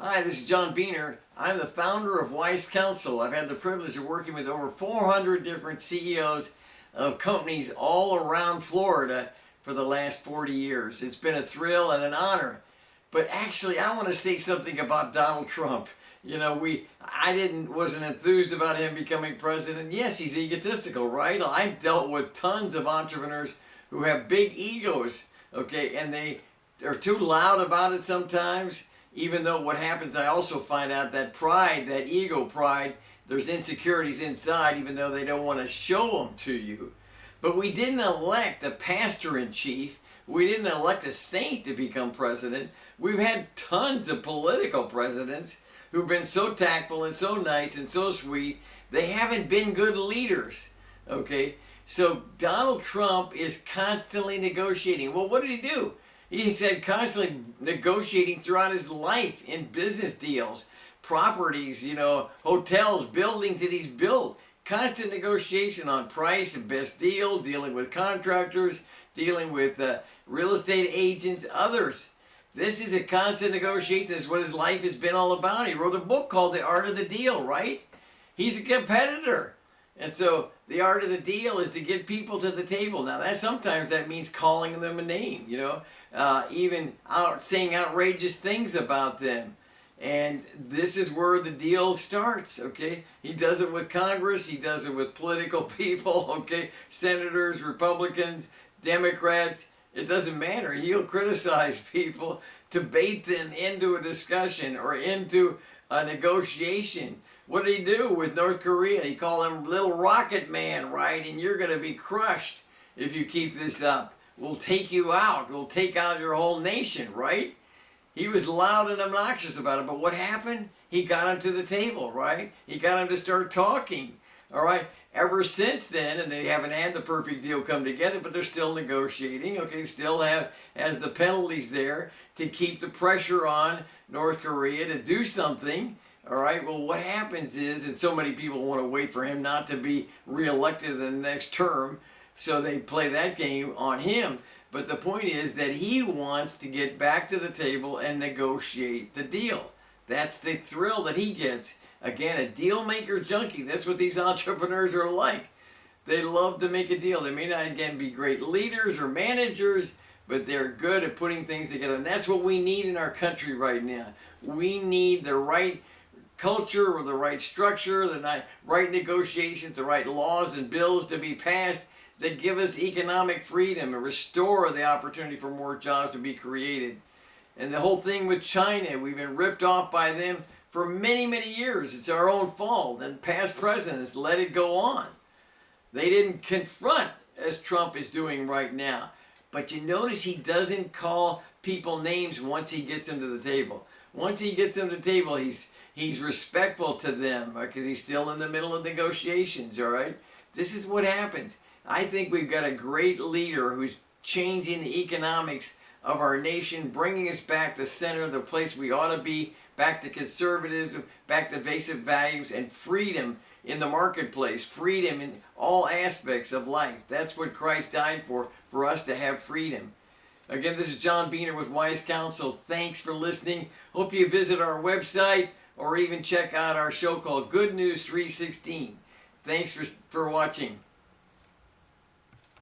Hi, this is John Beener. I'm the founder of Wise Counsel. I've had the privilege of working with over 400 different CEOs of companies all around Florida for the last 40 years. It's been a thrill and an honor. But actually, I want to say something about Donald Trump. You know, wasn't enthused about him becoming president. Yes, he's egotistical, right? I've dealt with tons of entrepreneurs who have big egos, okay, and they are too loud about it sometimes. Even though what happens, I also find out that pride, that ego pride, there's insecurities inside, even though they don't want to show them to you. But we didn't elect a pastor-in-chief. We didn't elect a saint to become president. We've had tons of political presidents who've been so tactful and so nice and so sweet. They haven't been good leaders, okay? So Donald Trump is constantly negotiating. Well, what did he do? He said constantly negotiating throughout his life in business deals, properties, you know, hotels, buildings that he's built. Constant negotiation on price and best deal, dealing with contractors, dealing with real estate agents, others. This is a constant negotiation. This is what his life has been all about. He wrote a book called The Art of the Deal, right? He's a competitor. And so the art of the deal is to get people to the table. Now, sometimes that means calling them a name, you know, even saying outrageous things about them. And this is where the deal starts, okay? He does it with Congress. He does it with political people, okay? Senators, Republicans, Democrats. It doesn't matter. He'll criticize people to bait them into a discussion or into a negotiation. What did he do with North Korea? He called him Little Rocket Man, right? And you're going to be crushed if you keep this up. We'll take you out. We'll take out your whole nation, right? He was loud and obnoxious about it. But what happened? He got him to the table, right? He got him to start talking, all right? Ever since then, and they haven't had the perfect deal come together, but they're still negotiating, okay? Still has the penalties there to keep the pressure on North Korea to do something. All right, well, what happens is, and so many people want to wait for him not to be reelected in the next term, so they play that game on him. But the point is that he wants to get back to the table and negotiate the deal. That's the thrill that he gets. Again, a deal maker junkie. That's what these entrepreneurs are like. They love to make a deal. They may not, again, be great leaders or managers, but they're good at putting things together. And that's what we need in our country right now. We need the right culture or the right structure, the right negotiations, the right laws and bills to be passed that give us economic freedom and restore the opportunity for more jobs to be created. And the whole thing with China, we've been ripped off by them for many, many years. It's our own fault, and past presidents let it go on. They didn't confront as Trump is doing right now. But you notice he doesn't call people names once he gets them to the table. Once he gets them to the table, he's respectful to them because he's still in the middle of negotiations, all right? This is what happens. I think we've got a great leader who's changing the economics of our nation, bringing us back to center, the place we ought to be, back to conservatism, back to basic values, and freedom in the marketplace, freedom in all aspects of life. That's what Christ died for us to have freedom. Again, this is John Beener with Wise Counsel. Thanks for listening. Hope you visit our website or even check out our show called Good News 316. Thanks for watching.